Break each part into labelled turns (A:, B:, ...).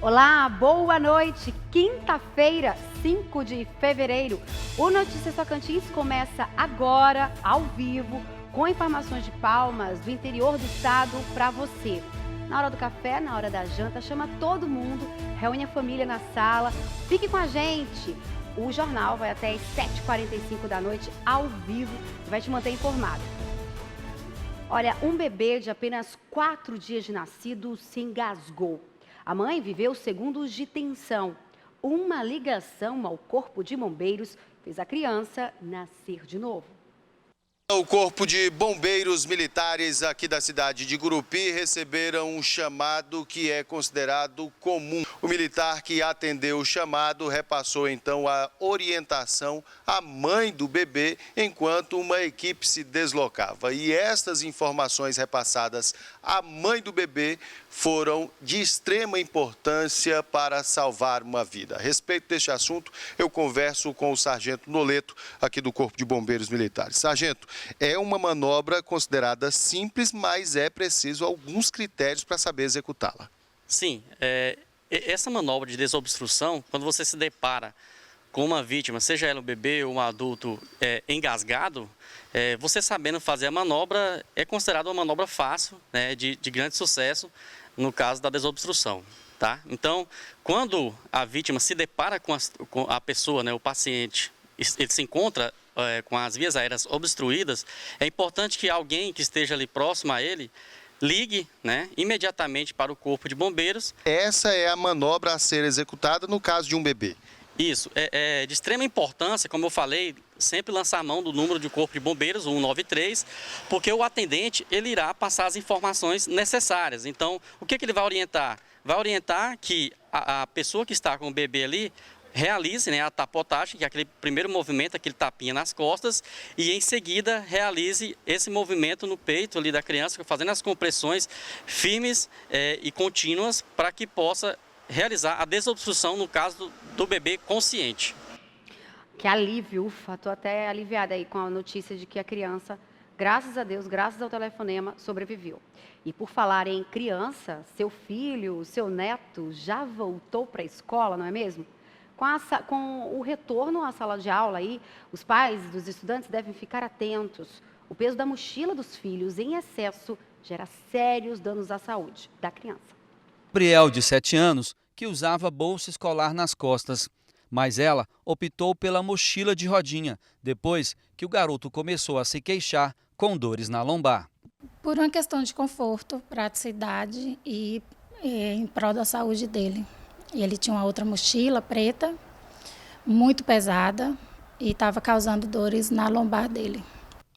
A: Olá, boa noite. Quinta-feira, 5 de fevereiro. O Notícias Tocantins começa agora, ao vivo, com informações de Palmas, do interior do estado, para você. Na hora do café, na hora da janta, chama todo mundo, reúne a família na sala, fique com a gente. O jornal vai até às 7h45 da noite, ao vivo, e vai te manter informado. Olha, um bebê de apenas 4 dias de nascido se engasgou. A mãe viveu segundos de tensão. Uma ligação ao corpo de bombeiros fez a criança nascer de novo.
B: O Corpo de Bombeiros Militares aqui da cidade de Gurupi receberam um chamado que é considerado comum. O militar que atendeu o chamado repassou então a orientação à mãe do bebê enquanto uma equipe se deslocava. E estas informações repassadas à mãe do bebê foram de extrema importância para salvar uma vida. A respeito deste assunto, eu converso com o Sargento Noleto, aqui do Corpo de Bombeiros Militares. Sargento, é uma manobra considerada simples, mas é preciso alguns critérios para saber executá-la.
C: Sim, essa manobra de desobstrução, quando você se depara com uma vítima, seja ela um bebê ou um adulto engasgado, você sabendo fazer a manobra é considerada uma manobra fácil, né, de grande sucesso no caso da desobstrução. Tá? Então, quando a vítima se depara com a pessoa, né, o paciente, ele se encontra com as vias aéreas obstruídas, é importante que alguém que esteja ali próximo a ele ligue, né, imediatamente para o Corpo de Bombeiros.
B: Essa é a manobra a ser executada no caso de um bebê.
C: Isso, é de extrema importância, como eu falei, sempre lançar a mão do número de Corpo de Bombeiros, 193, porque o atendente ele irá passar as informações necessárias. Então, o que ele vai orientar? Vai orientar que a pessoa que está com o bebê ali realize, né, a tapotagem, que é aquele primeiro movimento, aquele tapinha nas costas, e em seguida realize esse movimento no peito ali da criança, fazendo as compressões firmes e contínuas para que possa realizar a desobstrução no caso do bebê consciente.
A: Que alívio, ufa, estou até aliviada aí com a notícia de que a criança, graças a Deus, graças ao telefonema, sobreviveu. E por falar em criança, seu filho, seu neto já voltou para a escola, não é mesmo? Com o retorno à sala de aula aí, os pais dos estudantes devem ficar atentos. O peso da mochila dos filhos em excesso gera sérios danos à saúde da criança.
D: Gabriel, de 7 anos, que usava bolsa escolar nas costas. Mas ela optou pela mochila de rodinha, depois que o garoto começou a se queixar com dores na lombar.
E: Por uma questão de conforto, praticidade e em prol da saúde dele. Ele tinha uma outra mochila preta, muito pesada, e estava causando dores na lombar dele.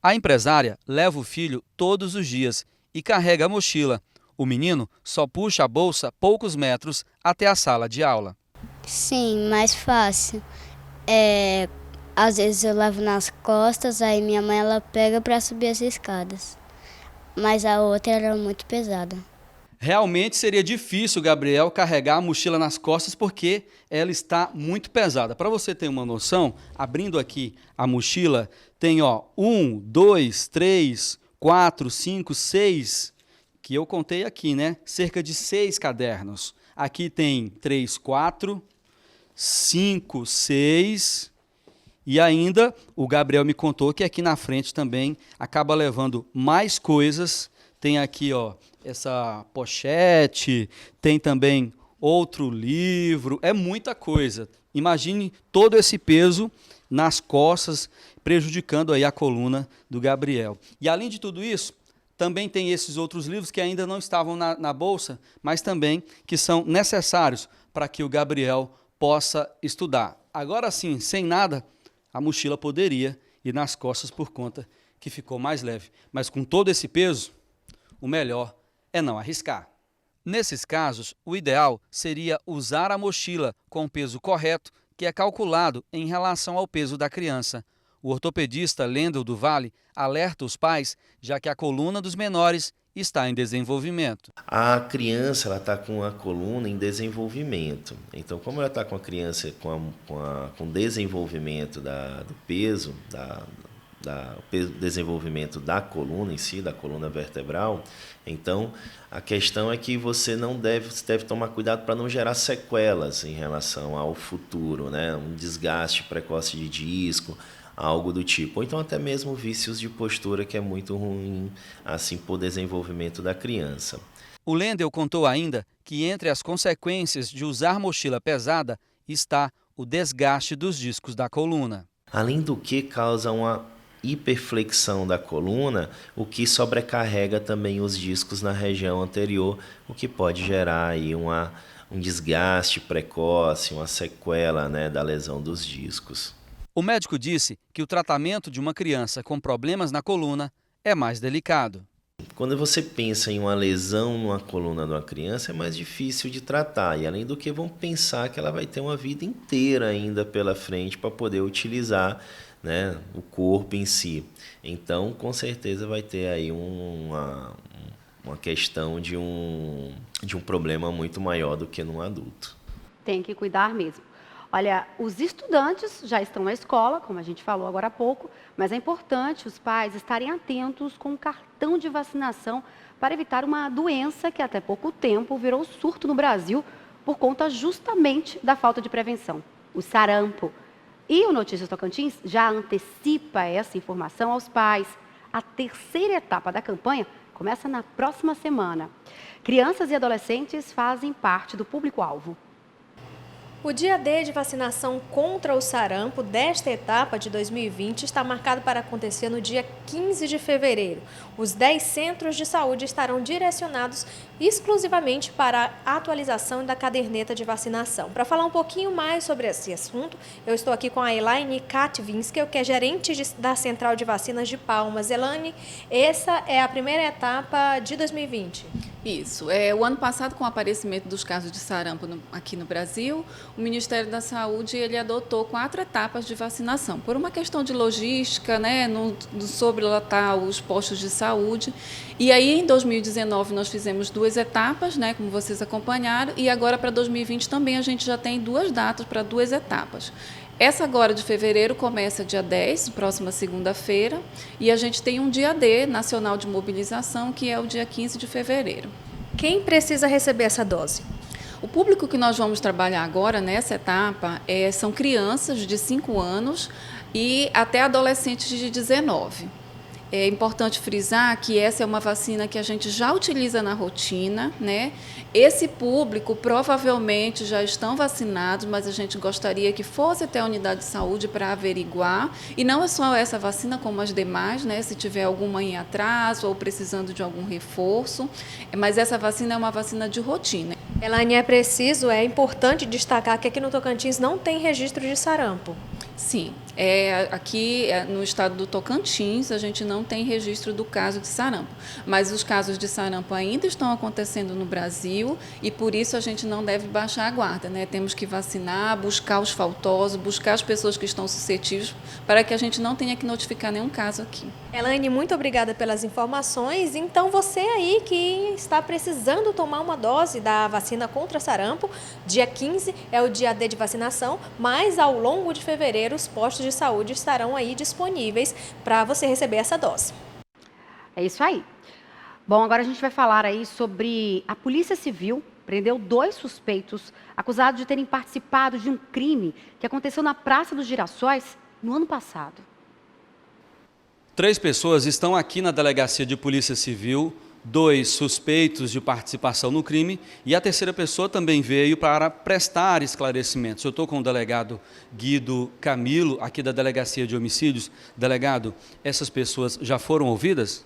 D: A empresária leva o filho todos os dias e carrega a mochila. O menino só puxa a bolsa poucos metros até a sala de aula.
F: Sim, mais fácil. Às vezes eu levo nas costas, aí minha mãe ela pega para subir as escadas. Mas a outra era muito pesada.
D: Realmente seria difícil, Gabriel, carregar a mochila nas costas porque ela está muito pesada. Para você ter uma noção, abrindo aqui a mochila, tem 1, 2, 3, 4, 5, 6, que eu contei aqui, né? Cerca de 6 cadernos. Aqui tem 3, 4, 5, 6 e ainda o Gabriel me contou que aqui na frente também acaba levando mais coisas. Tem aqui, essa pochete, tem também outro livro, é muita coisa. Imagine todo esse peso nas costas, prejudicando aí a coluna do Gabriel. E além de tudo isso, também tem esses outros livros que ainda não estavam na bolsa, mas também que são necessários para que o Gabriel possa estudar. Agora sim, sem nada, a mochila poderia ir nas costas por conta que ficou mais leve. Mas com todo esse peso, o melhor é não arriscar. Nesses casos, o ideal seria usar a mochila com o peso correto, que é calculado em relação ao peso da criança. O ortopedista Lendel do Vale alerta os pais, já que a coluna dos menores está em desenvolvimento.
G: A criança está com a coluna em desenvolvimento. Então, como ela está com a criança com desenvolvimento do peso desenvolvimento da coluna em si, da coluna vertebral. Então, a questão é que você deve tomar cuidado para não gerar sequelas em relação ao futuro, né? Um desgaste precoce de disco, algo do tipo. Ou então até mesmo vícios de postura, que é muito ruim assim, para o desenvolvimento da criança.
D: O Lendel contou ainda que entre as consequências de usar mochila pesada está o desgaste dos discos da coluna.
G: Além do que causa uma hiperflexão da coluna, o que sobrecarrega também os discos na região anterior, o que pode gerar aí um desgaste precoce, uma sequela, né, da lesão dos discos.
D: O médico disse que o tratamento de uma criança com problemas na coluna é mais delicado.
G: Quando você pensa em uma lesão numa coluna de uma criança, é mais difícil de tratar. E além do que, vão pensar que ela vai ter uma vida inteira ainda pela frente para poder utilizar, né, o corpo em si. Então, com certeza vai ter aí uma questão de um problema muito maior do que num adulto.
A: Tem que cuidar mesmo. Olha, os estudantes já estão na escola, como a gente falou agora há pouco, mas é importante os pais estarem atentos com o cartão de vacinação para evitar uma doença que até pouco tempo virou surto no Brasil por conta justamente da falta de prevenção, o sarampo. E o Notícias Tocantins já antecipa essa informação aos pais. A terceira etapa da campanha começa na próxima semana. Crianças e adolescentes fazem parte do público-alvo.
H: O dia D de vacinação contra o sarampo desta etapa de 2020 está marcado para acontecer no dia 15 de fevereiro. Os 10 centros de saúde estarão direcionados exclusivamente para a atualização da caderneta de vacinação. Para falar um pouquinho mais sobre esse assunto, eu estou aqui com a Elaine Katvinskel, que é gerente da Central de Vacinas de Palmas. Elaine, essa é a primeira etapa de 2020.
I: Isso. O ano passado, com o aparecimento dos casos de sarampo aqui no Brasil, o Ministério da Saúde ele adotou 4 etapas de vacinação. Por uma questão de logística, né, sobrelotar os postos de saúde. E aí, em 2019, nós fizemos 2 etapas, né, como vocês acompanharam, e agora para 2020 também a gente já tem 2 datas para 2 etapas. Essa agora de fevereiro começa dia 10, próxima segunda-feira, e a gente tem um dia D nacional de mobilização, que é o dia 15 de fevereiro.
H: Quem precisa receber essa dose?
I: O público que nós vamos trabalhar agora nessa etapa são crianças de 5 anos e até adolescentes de 19. É importante frisar que essa é uma vacina que a gente já utiliza na rotina, né? Esse público provavelmente já estão vacinados, mas a gente gostaria que fosse até a unidade de saúde para averiguar. E não é só essa vacina, como as demais, né? Se tiver alguma em atraso ou precisando de algum reforço. Mas essa vacina é uma vacina de rotina.
H: Elaine, é importante destacar que aqui no Tocantins não tem registro de sarampo.
I: Sim, aqui no estado do Tocantins a gente não tem registro do caso de sarampo, mas os casos de sarampo ainda estão acontecendo no Brasil e por isso a gente não deve baixar a guarda, né? Temos que vacinar, buscar os faltosos, buscar as pessoas que estão suscetíveis para que a gente não tenha que notificar nenhum caso aqui.
H: Elaine, muito obrigada pelas informações. Então você aí que está precisando tomar uma dose da vacina contra sarampo, dia 15 é o dia D de vacinação, mas ao longo de fevereiro os postos de saúde estarão aí disponíveis para você receber essa dose.
A: É isso aí. Bom, agora a gente vai falar aí sobre a Polícia Civil prendeu 2 suspeitos acusados de terem participado de um crime que aconteceu na Praça dos Girassóis no ano passado.
D: 3 pessoas estão aqui na Delegacia de Polícia Civil, 2 suspeitos de participação no crime e a terceira pessoa também veio para prestar esclarecimentos. Eu estou com o delegado Guido Camilo, aqui da Delegacia de Homicídios. Delegado, essas pessoas já foram ouvidas?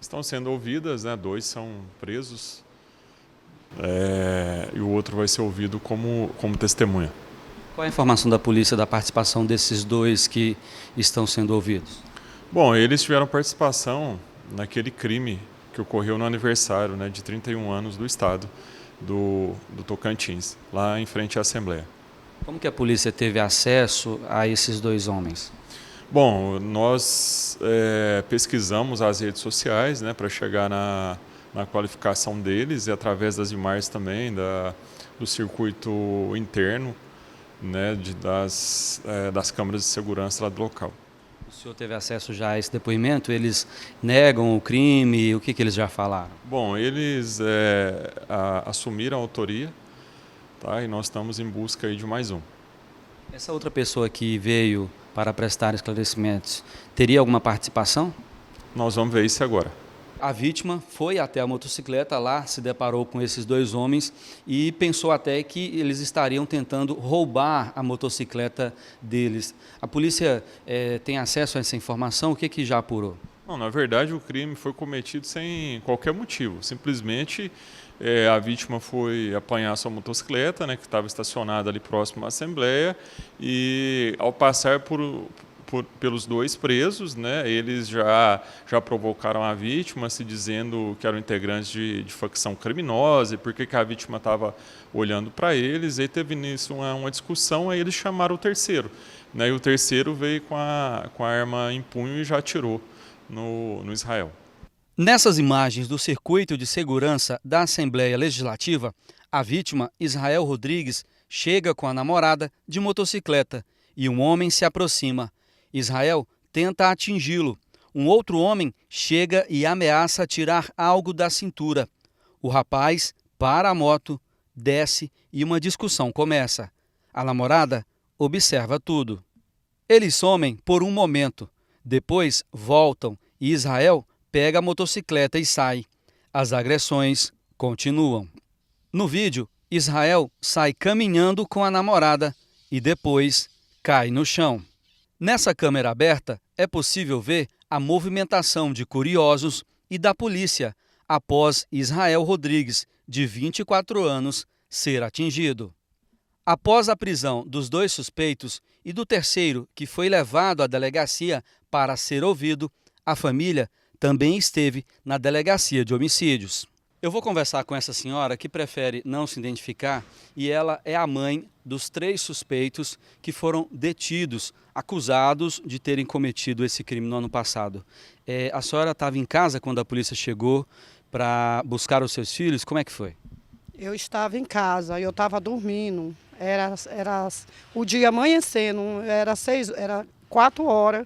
J: Estão sendo ouvidas, né? 2 são presos e o outro vai ser ouvido como testemunha.
D: Qual a informação da polícia da participação desses 2 que estão sendo ouvidos?
J: Bom, eles tiveram participação naquele crime que ocorreu no aniversário, né, de 31 anos do estado do Tocantins, lá em frente à Assembleia.
D: Como que a polícia teve acesso a esses 2 homens?
J: Bom, nós pesquisamos as redes sociais, né, para chegar na qualificação deles e através das imagens também do circuito interno, né, das câmeras de segurança lá do local.
D: O senhor teve acesso já a esse depoimento? Eles negam o crime? O que eles já falaram?
J: Bom, eles assumiram a autoria, tá? E nós estamos em busca aí de mais um.
D: Essa outra pessoa que veio para prestar esclarecimentos, teria alguma participação?
J: Nós vamos ver isso agora.
D: A vítima foi até a motocicleta lá, se deparou com esses dois homens e pensou até que eles estariam tentando roubar a motocicleta deles. A polícia tem acesso a essa informação? O que já apurou?
J: Não, na verdade, o crime foi cometido sem qualquer motivo. Simplesmente a vítima foi apanhar sua motocicleta, né, que estava estacionada ali próximo à Assembleia, e ao passar pelos dois presos, né, eles já provocaram a vítima, se dizendo que eram integrantes de facção criminosa, e por que a vítima estava olhando para eles, e teve nisso uma discussão, aí eles chamaram o terceiro, né, e o terceiro veio com a arma em punho e já atirou no Israel.
D: Nessas imagens do circuito de segurança da Assembleia Legislativa, a vítima, Israel Rodrigues, chega com a namorada de motocicleta e um homem se aproxima. Israel tenta atingi-lo. Um outro homem chega e ameaça tirar algo da cintura. O rapaz para a moto, desce e uma discussão começa. A namorada observa tudo. Eles somem por um momento. Depois voltam e Israel pega a motocicleta e sai. As agressões continuam. No vídeo, Israel sai caminhando com a namorada e depois cai no chão. Nessa câmera aberta, é possível ver a movimentação de curiosos e da polícia após Israel Rodrigues, de 24 anos, ser atingido. Após a prisão dos dois suspeitos e do terceiro, que foi levado à delegacia para ser ouvido, a família também esteve na delegacia de homicídios. Eu vou conversar com essa senhora que prefere não se identificar e ela é a mãe dos 3 suspeitos que foram detidos, acusados de terem cometido esse crime no ano passado. A senhora estava em casa quando a polícia chegou para buscar os seus filhos? Como é que foi?
K: Eu estava em casa, eu estava dormindo, era o dia amanhecendo, era 4 horas.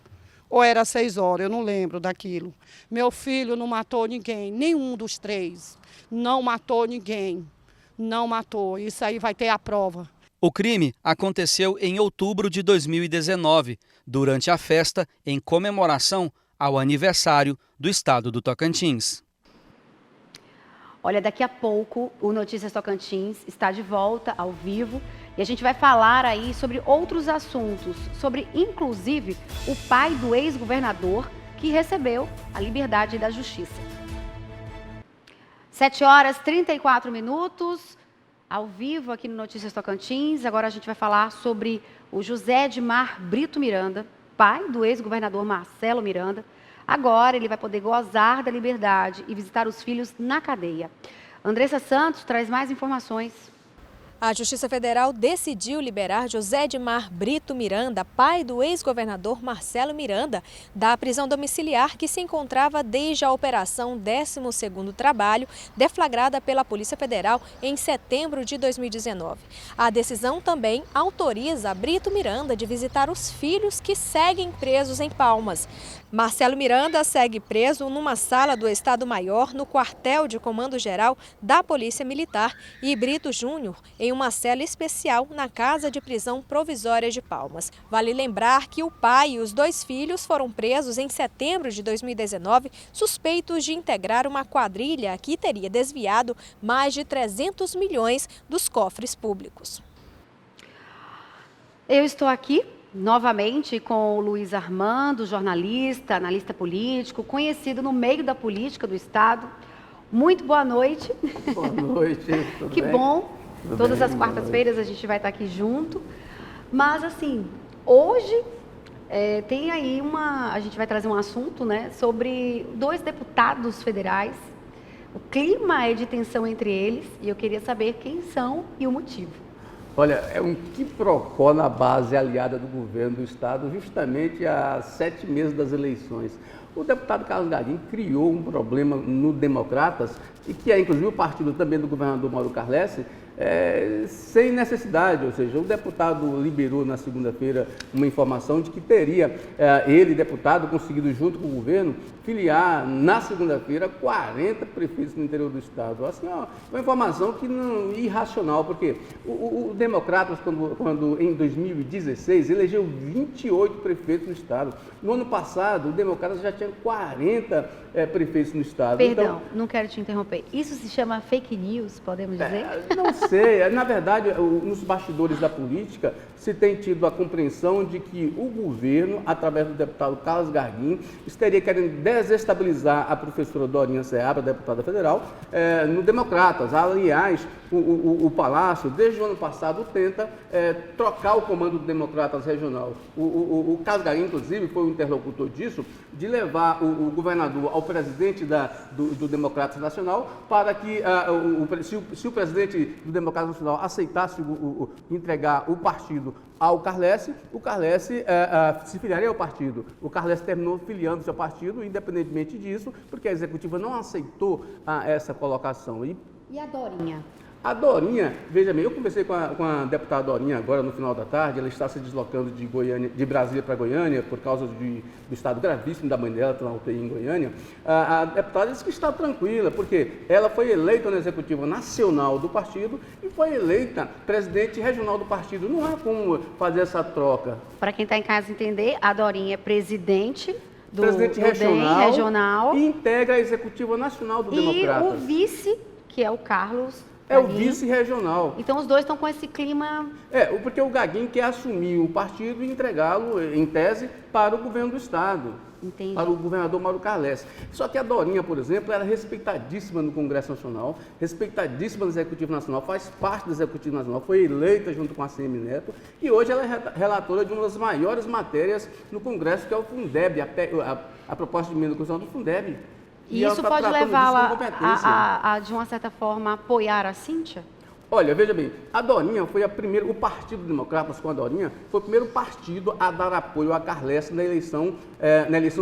K: Ou era 6 horas, eu não lembro daquilo. Meu filho não matou ninguém, nenhum dos 3. Não matou ninguém, não matou. Isso aí vai ter a prova.
D: O crime aconteceu em outubro de 2019, durante a festa em comemoração ao aniversário do estado do Tocantins.
A: Olha, daqui a pouco o Notícias Tocantins está de volta ao vivo e a gente vai falar aí sobre outros assuntos, sobre inclusive o pai do ex-governador que recebeu a liberdade da justiça. 7h34, ao vivo aqui no Notícias Tocantins. Agora a gente vai falar sobre o José Edmar Brito Miranda, pai do ex-governador Marcelo Miranda. Agora ele vai poder gozar da liberdade e visitar os filhos na cadeia. Andressa Santos traz mais informações.
H: A Justiça Federal decidiu liberar José Edmar Brito Miranda, pai do ex-governador Marcelo Miranda, da prisão domiciliar que se encontrava desde a Operação 12º Trabalho, deflagrada pela Polícia Federal em setembro de 2019. A decisão também autoriza Brito Miranda de visitar os filhos que seguem presos em Palmas. Marcelo Miranda segue preso numa sala do Estado-Maior no quartel de comando geral da Polícia Militar e Brito Júnior em uma cela especial na Casa de Prisão Provisória de Palmas. Vale lembrar que o pai e os 2 filhos foram presos em setembro de 2019, suspeitos de integrar uma quadrilha que teria desviado mais de 300 milhões dos cofres públicos.
A: Eu estou aqui novamente com o Luiz Armando, jornalista, analista político, conhecido no meio da política do Estado. Muito boa noite.
L: Boa noite.
A: Que bom. Todas as quartas-feiras a gente vai estar aqui junto. Mas, assim, hoje tem aí a gente vai trazer um assunto, né, sobre 2 deputados federais. O clima é de tensão entre eles e eu queria saber quem são e o motivo.
L: Olha, é um quiprocó na base aliada do governo do Estado, justamente há 7 meses das eleições. O deputado Carlos Garguim criou um problema no Democratas, e que é inclusive o partido também do governador Mauro Carlesse, sem necessidade, ou seja, o deputado liberou na segunda-feira uma informação de que teria ele, deputado, conseguido junto com o governo, filiar na segunda-feira 40 prefeitos no interior do estado. Assim, uma informação que não irracional, porque o Democratas, quando em 2016 elegeu 28 prefeitos no estado. No ano passado, o Democratas já tinha 40 prefeitos no estado.
A: Perdão,
L: então,
A: não quero te interromper. Isso se chama fake news, podemos dizer?
L: Não sei. Na verdade, nos bastidores da política, se tem tido a compreensão de que o governo, através do deputado Carlos Garguim, estaria querendo desestabilizar a professora Dorinha Seabra, deputada federal, no Democratas. Aliás, o Palácio, desde o ano passado, tenta trocar o comando do Democratas regional. O Carlos Garguim, inclusive, foi o interlocutor disso, de levar o governador ao presidente do Democratas Nacional para que, se o presidente do Democratas Nacional aceitasse entregar o partido ao Carlesse, o Carlesse se filiaria ao partido. O Carlesse terminou filiando-se ao partido, independentemente disso, porque a executiva não aceitou essa colocação.
A: E a Dorinha?
L: A Dorinha, veja bem, eu conversei com a deputada Dorinha agora no final da tarde, ela está se deslocando de Brasília para Goiânia por causa do estado gravíssimo da mãe dela, está na UTI em Goiânia. A deputada disse que está tranquila, porque ela foi eleita na executiva nacional do partido e foi eleita presidente regional do partido. Não há como fazer essa troca.
A: Para quem está em casa entender, a Dorinha é presidente do
L: regional e integra a executiva nacional do Democratas.
A: E o vice, que é o Carlos...
L: É o vice-regional.
A: Então os dois estão com esse clima...
L: Porque o Garguim quer assumir o partido e entregá-lo, em tese, para o governo do estado.
A: Entendi.
L: Para o governador Mauro Carlesse. Só que a Dorinha, por exemplo, era respeitadíssima no Congresso Nacional, respeitadíssima no Executivo Nacional, faz parte do Executivo Nacional, foi eleita junto com a ACM Neto, e hoje ela é relatora de uma das maiores matérias no Congresso, que é o Fundeb, a proposta de emenda constitucional do Fundeb.
A: E isso pode levá-la a, de uma certa forma, apoiar a Cíntia?
L: Olha, veja bem, a Dorinha foi o Partido Democratas com a Dorinha foi o primeiro partido a dar apoio a Carlesse na eleição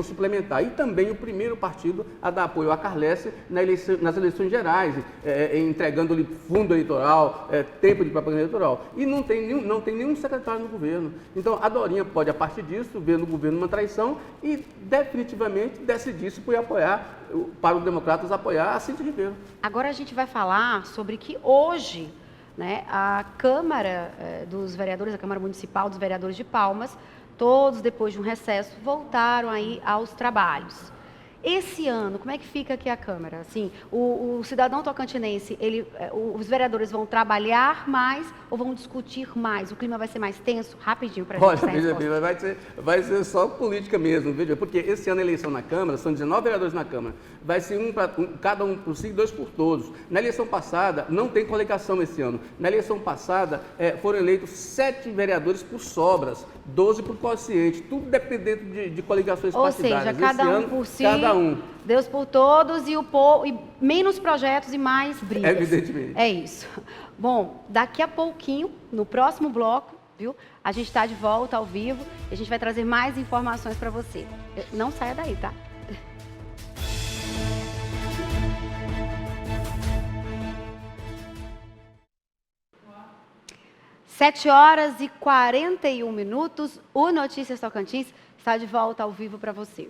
L: suplementar. E também o primeiro partido a dar apoio a Carlesse nas eleições gerais, entregando-lhe fundo eleitoral, tempo de propaganda eleitoral. E não tem nenhum secretário no governo. Então, a Dorinha pode, a partir disso, ver no governo uma traição e definitivamente decidir-se por apoiar, para os Democratas apoiar a Cíntia Ribeiro.
A: Agora a gente vai falar sobre que hoje, né, a Câmara dos Vereadores, a Câmara Municipal dos Vereadores de Palmas, todos depois de um recesso, voltaram aí aos trabalhos. Esse ano, como é que fica aqui a Câmara? Assim, o cidadão tocantinense, os vereadores vão trabalhar mais ou vão discutir mais? O clima vai ser mais tenso? Rapidinho para a gente.
L: Olha, veja bem, vai ser só política mesmo, veja, porque esse ano a eleição na Câmara, são 19 vereadores na Câmara, vai ser cada um por si, 2 por todos. Na eleição passada, não tem coligação esse ano. Na eleição passada, foram eleitos 7 vereadores por sobras, 12 por quociente, tudo dependendo de coligações partidárias.
A: Ou seja, cada um por si,
L: um.
A: Deus por todos e o povo, e menos projetos e mais brigas.
L: Evidentemente.
A: É isso. Bom, daqui a pouquinho, no próximo bloco, viu? A gente está de volta ao vivo e a gente vai trazer mais informações para você. Não saia daí, tá? Sete horas e 41 minutos, o Notícias Tocantins está de volta ao vivo para você.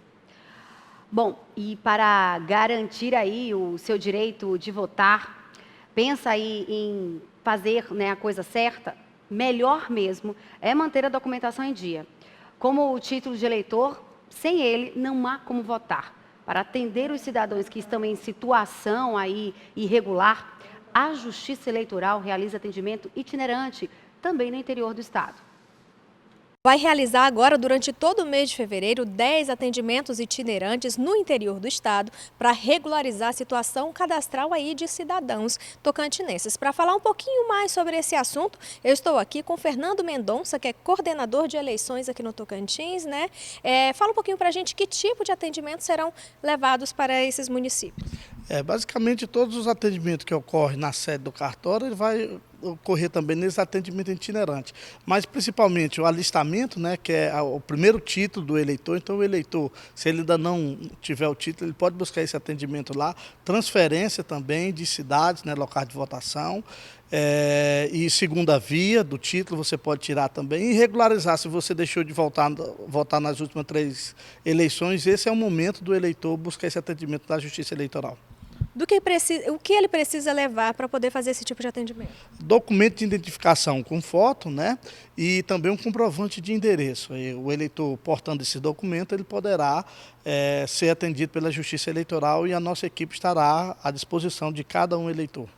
A: Bom, e para garantir aí o seu direito de votar, pensa aí em fazer, né, a coisa certa, melhor mesmo é manter a documentação em dia. Como o título de eleitor, sem ele não há como votar. Para atender os cidadãos que estão em situação aí irregular, a Justiça Eleitoral realiza atendimento itinerante também no interior do estado.
H: Vai realizar agora, durante todo o mês de fevereiro, 10 atendimentos itinerantes no interior do estado para regularizar a situação cadastral aí de cidadãos tocantinenses. Para falar um pouquinho mais sobre esse assunto, eu estou aqui com Fernando Mendonça, que é coordenador de eleições aqui no Tocantins, né? Fala um pouquinho para a gente que tipo de atendimentos serão levados para esses municípios.
M: Basicamente, todos os atendimentos que ocorrem na sede do cartório, ele vai ocorrer também nesse atendimento itinerante. Mas, principalmente, o alistamento, né, que é o primeiro título do eleitor. Então, o eleitor, se ele ainda não tiver o título, ele pode buscar esse atendimento lá. Transferência também de cidades, né, locais de votação. E segunda via do título você pode tirar também e regularizar se você deixou de votar nas últimas 3 eleições. Esse é o momento do eleitor buscar esse atendimento da Justiça Eleitoral.
H: O que ele precisa levar para poder fazer esse tipo de atendimento?
M: Documento de identificação com foto, né? E também um comprovante de endereço. E o eleitor portando esse documento, ele poderá ser atendido pela Justiça Eleitoral e a nossa equipe estará à disposição de cada um eleitor.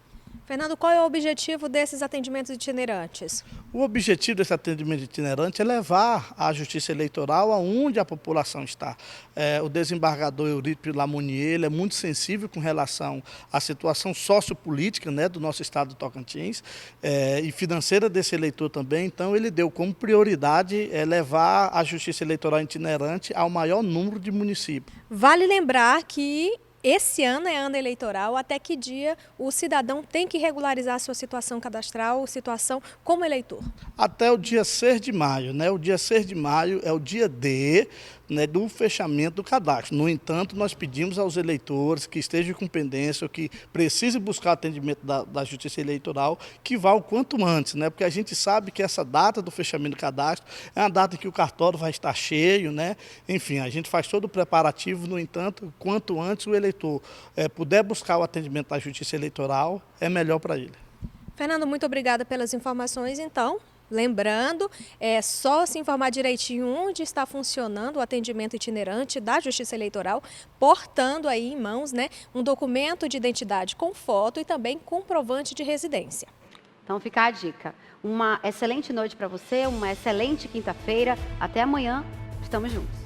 H: Fernando, qual é o objetivo desses atendimentos itinerantes?
M: O objetivo desse atendimento itinerante é levar a Justiça Eleitoral aonde a população está. O desembargador Eurípides Lamounier é muito sensível com relação à situação sociopolítica, né, do nosso estado do Tocantins e financeira desse eleitor também. Então, ele deu como prioridade levar a Justiça Eleitoral itinerante ao maior número de municípios.
H: Vale lembrar que esse ano é ano eleitoral. Até que dia o cidadão tem que regularizar a sua situação cadastral, situação como eleitor?
M: Até o dia 6 de maio, né? O dia 6 de maio é o dia D, né, do fechamento do cadastro. No entanto, nós pedimos aos eleitores que estejam com pendência ou que precisem buscar atendimento da Justiça Eleitoral que vá o quanto antes, né? Porque a gente sabe que essa data do fechamento do cadastro é uma data em que o cartório vai estar cheio, né? Enfim, a gente faz todo o preparativo. No entanto, quanto antes o eleitor puder buscar o atendimento da Justiça Eleitoral, é melhor para ele.
H: Fernando, muito obrigada pelas informações, então. Lembrando, é só se informar direitinho onde está funcionando o atendimento itinerante da Justiça Eleitoral, portando aí em mãos, né, um documento de identidade com foto e também comprovante de residência.
A: Então fica a dica. Uma excelente noite para você, uma excelente quinta-feira. Até amanhã, estamos juntos.